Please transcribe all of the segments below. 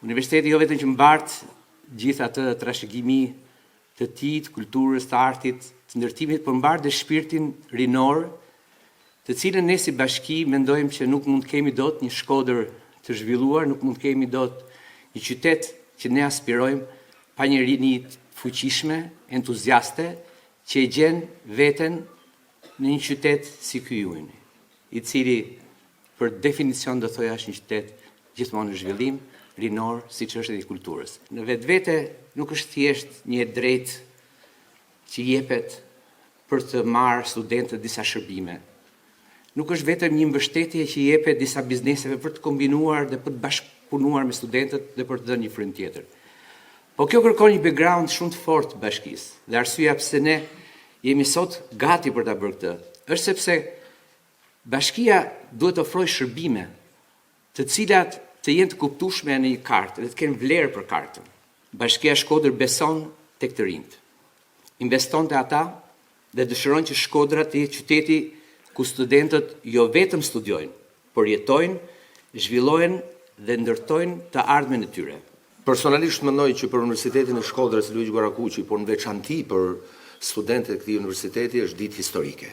Universiteti jo vetëm që mbart gjithë atë trashëgimi të tij, të kulturës, të artit, të ndërtimit, por mbart dhe shpirtin rinor, të cilën ne si bashki mendojmë që nuk mund të kemi dot një Shkodër të zhvilluar, nuk mund të kemi dot një qytet që ne aspirojmë pa një rini fuqishme, entuziaste, që e gjen veten në një qytet si ky juajni, i cili për definicion do thoya është një qytet gjithmonë në zhvillim, rinor, siç është edhe i kulturës. Në vetvete nuk është thjesht një drejt që jepet për të marrë studentët disa shërbime. Nuk është vetëm një mbështetje që jepet disa bizneseve për të kombinuar dhe për të bashkëpunuar me studentët dhe për të dhënë një frymë tjetër. Po kjo kërkon një background shumë të fortë bashkisë. Dhe arsyeja pse ne jemi sot gati për ta bërë këtë, është sepse bashkia duhet të ofrojë shërbime të cilat të jenë të kuptueshme në një kartë dhe të kenë vlerë për kartën. Bashkia Shkodër beson tek të rinjt. Investon te ata dhe dëshiron që Shkodra të jetë qyteti ku studentët jo vetëm studiojnë, por jetojnë, zhvillojnë dhe ndërtojnë të ardhmen e tyre. Personalisht mendoj që për Universitetin e Shkodrës Luigi Guarakuqi, por në veçanti për studentët e këtij universiteti është ditë historike.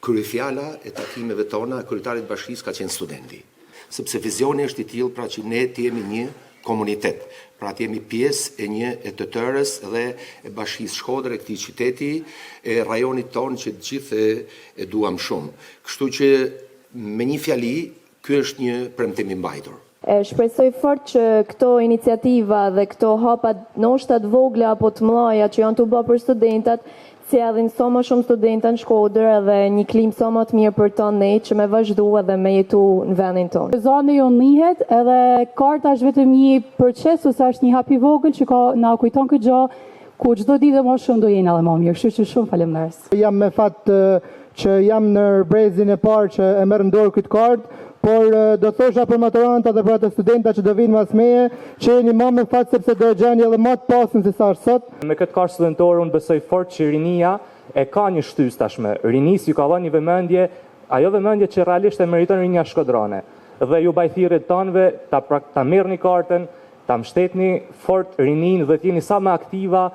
Kryefjala e takimeve tona, kryetarit të bashkisë ka qenë studenti. Sepse vizioni është i tillë pra që ne të jemi një komunitet, pra të jemi pjesë e një e të tërës dhe e bashkisë Shkodër, e këtij qyteti, e rajonit tonë që të gjithë e duam shumë. Kështu që me një fjali, ky është një premtim i mbajtur. Shpresoj fort që këto iniciativa dhe këto hapa ndoshta të vogla apo të mëdha që janë të bërë për studentat, sjellin sa më shumë studentë në Shkodër dhe një klimë sa më të mirë për të ne që me vazhdu edhe me jetu në vendin tonë. Zoni jo njihet edhe karta është vetëm një proces ose është një hap i vogël që na kujton këtë gjë ku çdo ditë më shumë do jeni edhe më mirë. Kështu që shumë faleminderit. Jam me fat që jam në brezin e parë që e merr në dorë këtë kartë, por do thosha për maturantat dhe për atë studenta që do vinë mas meje, që jeni më me fat sepse do e gjeni edhe më të pasën se sa është sot. Me këtë kartë studentore unë besoj fort që rinia e ka një shtys tashme. Rinis ju ka dhënë një vëmendje, ajo vëmendje që realisht e meriton rinia shkodrane. Dhe ju bajthirit tanëve ta merrni kartën, ta mbështetni fort rinin dhe të jeni sa më aktiva.